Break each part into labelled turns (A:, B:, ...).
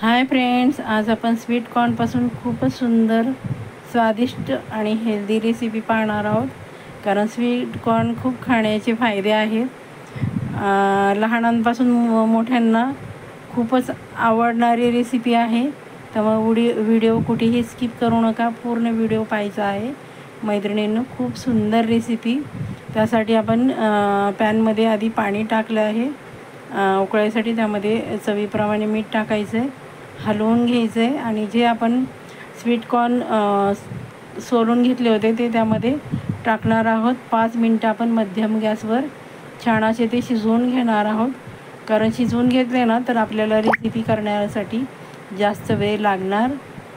A: Hi friends, आज आपण sweet कॉर्नपासून खूपच सुंदर, स्वादिष्ट आणि हेल्दी रेसिपी पाहणार आहोत. कारण स्वीट कॉर्न खूप खाण्याचे फायदे आहेत. लहानांपासून मोठ्यांना खूपच आवडणारी रेसिपी आहे. त्यामुळे व्हिडिओ कुठेही स्किप करू नका, पूर्ण व्हिडिओ पाहायचा आहे. मैत्रिणींनो, खूप सुंदर रेसिपी. त्यासाठी आपण पॅनमध्ये आधी पाणी टाकलं आहे उकळायसाठी. त्यामध्ये चवीप्रमाणे मीठ टाकायचं आहे, हलवून घ्यायचं आहे आणि जे आपण स्वीट कॉर्न सोलून घेतले होते ते त्यामध्ये टाकणार आहोत. 5 मिनटं आपण मध्यम गॅसवर छान असे ते शिजवून घेणार आहोत. कारण शिजवून घेतले ना तर आपल्याला रेसिपी करण्यासाठी जास्त वेळ लागणार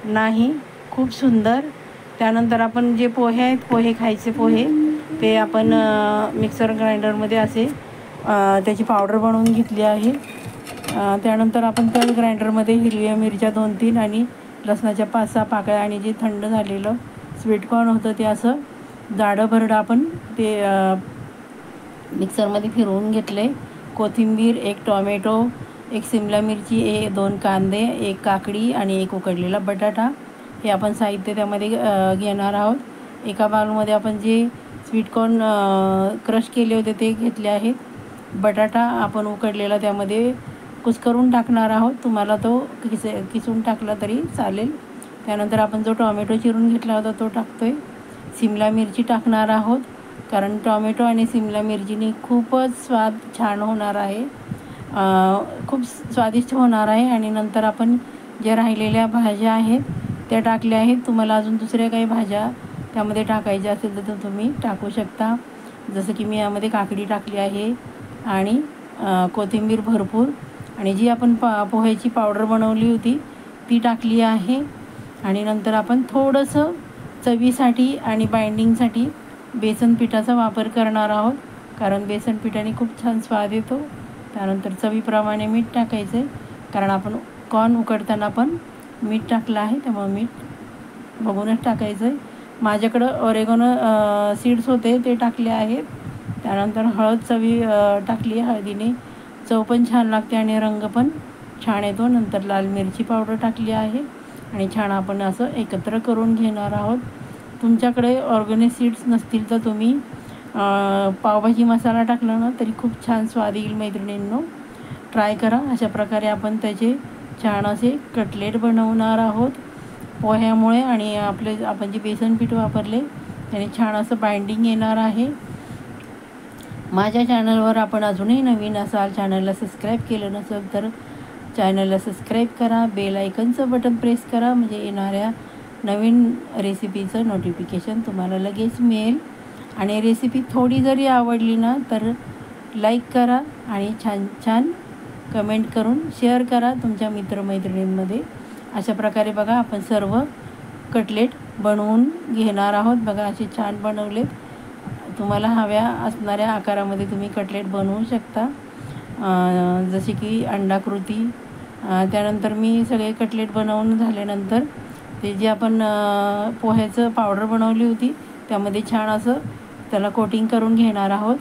A: नाही. खूप सुंदर. त्यानंतर आपण जे पोहे आहेत, पोहे खायचे पोहे, ते आपण मिक्सर ग्राइंडरमध्ये असे त्याची पावडर बनवून घेतली आहे. त्यानंतर आपण त्या ग्राइंडरमध्ये हिरव्या मिरच्या 2-3 आणि लसणाच्या 5-6 पाकळ्या आणि जे थंड झालेलं स्वीट कॉर्न होतं ते असं जाडं भरडं आपण ते मिक्सरमध्ये फिरवून घेतले. कोथिंबीर, 1 टॉमॅटो, 1 शिमला मिरची, 2 कांदे, 1 काकडी आणि 1 उकडलेला बटाटा हे आपण साहित्य त्यामध्ये घेणार आहोत. एका बाउलमध्ये आपण जे स्वीट कॉर्न क्रश केले होते ते घेतले आहेत. बटाटा आपण उकडलेला त्यामध्ये कुस्करून टाकणार आहोत. तुम्हाला तो किसून टाकला तरी चालेल. त्यानंतर आपण जो टॉमॅटो चिरून घेतला होता तो टाकतो आहे. शिमला मिरची टाकणार आहोत, कारण टॉमॅटो आणि शिमला मिरचीने खूपच स्वाद छान होणार आहे, खूप स्वादिष्ट होणार आहे. आणि नंतर आपण ज्या राहिलेल्या भाज्या आहेत त्या टाकल्या आहेत. तुम्हाला अजून दुसऱ्या काही भाज्या त्यामध्ये टाकायच्या असेल तर तुम्ही टाकू शकता. जसं की मी यामध्ये काकडी टाकली आहे आणि कोथिंबीर भरपूर, आणि जी आपण पोह्याची पावडर बनवली होती ती टाकली आहे. आणि नंतर आपण थोडंसं चवीसाठी आणि बाइंडिंगसाठी बेसन पिठाचा वापर करणार आहोत, कारण बेसन पिठाने खूप छान स्वाद येतो. त्यानंतर चवीप्रमाणे मीठ टाकायचं आहे, कारण आपण कॉर्न उकडताना पण मीठ टाकलं आहे, त्यामुळे मीठ बघूनच टाकायचं आहे. माझ्याकडं ऑरेगॅनो सीड्स होते ते टाकले आहेत. त्यानंतर हळद चवी टाकली. हळदीने चव पण छान लागते आणि रंग पण छान येतो. नंतर लाल मिरची पावडर टाकली आहे आणि छान आपण असं एकत्र करून घेणार आहोत. तुमच्याकडे ऑर्गॅनिक सीड्स नसतील तर तुम्ही पावभाजी मसाला टाकला ना तरी खूप छान स्वाद येईल. मैत्रिणींनो, ट्राय करा. अशा प्रकारे आपण त्याचे छान असे कटलेट बनवणार आहोत पोह्यामुळे. आणि आपण जे बेसन पीठ वापरले त्याने छान असं बाइंडिंग येणार आहे. माझ्या चॅनलवर आपण अजूनही नवीन असाल, चॅनलला सबस्क्राईब केलं नसेल तर चॅनलला सबस्क्राईब करा, बेल आयकनचं बटन प्रेस करा, म्हणजे येणाऱ्या नवीन रेसिपीचं नोटिफिकेशन तुम्हाला लगेच मिळेल. आणि रेसिपी थोडी जरी आवडली ना तर लाईक करा आणि छान छान कमेंट करून शेअर करा तुमच्या मित्रमैत्रिणींमध्ये. अशा प्रकारे बघा आपण सर्व कटलेट बनवून घेणार आहोत. बघा असे छान बनवलेत. तुम्हाला हव्या असणाऱ्या आकारामध्ये तुम्ही कटलेट बनवू शकता, जसे की अंडाकृती. त्यानंतर मी सगळे कटलेट बनवून झाल्यानंतर ते जे आपण पोह्याचं पावडर बनवली होती त्यामध्ये छान असं त्याला कोटिंग करून घेणार आहोत.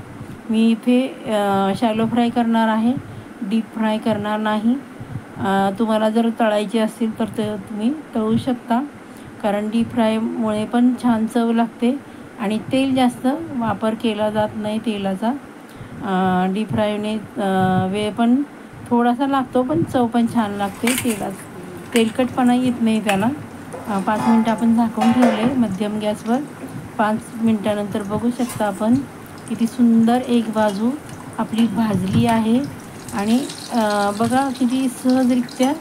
A: मी इथे शॅलो फ्राय करणार आहे, डीप फ्राय करणार नाही. तुम्हाला जर तळायचे असतील तर ते तुम्ही तळू शकता, कारण डीप फ्रायमुळे पण छान चव लागते आणि तेल जास्त वापर केला जात नाही तेलाचा. डीप फ्रायने वेळ पण थोडासा लागतो, पण चव पण छान लागते. तेलकटपणा येत नाही त्याला. 5 मिनटं आपण झाकून ठेवले मध्यम गॅसवर. 5 मिनटानंतर बघू शकता आपण किती सुंदर एक बाजू आपली भाजली आहे. आणि बघा किती सहजरित्या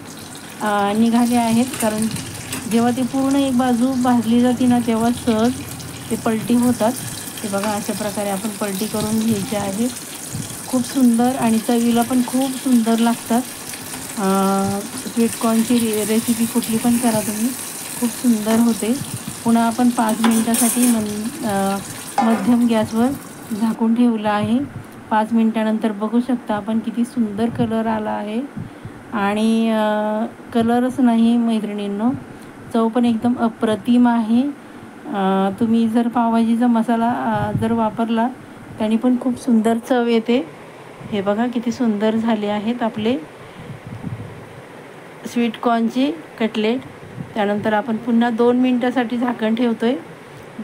A: निघाले आहेत, कारण जेव्हा ती पूर्ण एक बाजू भाजली जाते ना तेव्हा सहज ते पलटी होतात. ते बघा अशा प्रकारे आपण पलटी करून घ्यायची आहे. खूप सुंदर आणि चवीला पण खूप सुंदर लागतात. स्वीट कॉर्नची रेसिपी कुठली पण करा तुम्ही, खूप सुंदर होते. पुन्हा आपण 5 मिनटासाठी मध्यम गॅसवर झाकून ठेवलं आहे. 5 मिनटानंतर बघू शकता आपण किती सुंदर कलर आला आहे. आणि कलरच नाही मैत्रिणींनो, चव पण एकदम अप्रतिम आहे. तुम्ही जर पावभाजीचा मसाला जर वापरला त्याने पण खूप सुंदर चव येते. हे बघा किती सुंदर झाले आहेत आपले स्वीटकॉर्नचे कटलेट. त्यानंतर आपण पुन्हा 2 मिनटासाठी झाकण ठेवतो आहे.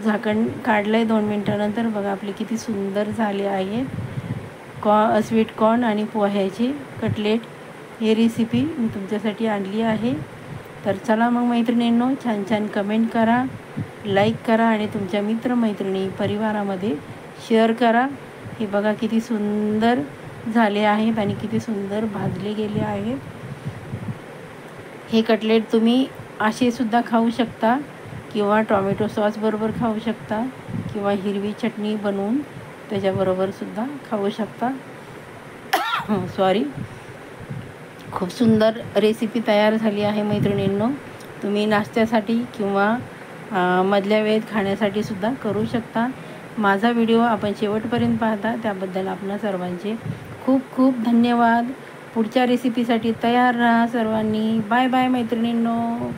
A: झाकण काढलं आहे 2 मिनटानंतर. बघा आपले किती सुंदर झाले आहेत स्वीटकॉर्न आणि पोह्याचे कटलेट. ही रेसिपी मी तुमच्यासाठी आणली आहे. तर चला मग मैत्रिणींनो, छान छान कमेंट करा, लाईक करा आणि तुमच्या मित्रमैत्रिणी परिवारामध्ये शेअर करा. हे बघा किती सुंदर झाले आहेत आणि किती सुंदर भाजले गेले आहेत. हे कटलेट तुम्ही असेसुद्धा खाऊ शकता किंवा टॉमॅटो सॉसबरोबर खाऊ शकता किंवा हिरवी चटणी बनवून त्याच्याबरोबरसुद्धा खाऊ शकता. सॉरी. खूप सुंदर रेसिपी तयार झाली आहे मैत्रिणींनो. तुम्ही नाश्त्यासाठी किंवा मधल्या वेळेत खाण्यासाठीसुद्धा करू शकता. माझा व्हिडिओ आपण शेवटपर्यंत पाहता त्याबद्दल आपणा सर्वांचे खूप खूप धन्यवाद. पुढच्या रेसिपीसाठी तयार राहा सर्वांनी. बाय बाय मैत्रिणींनो.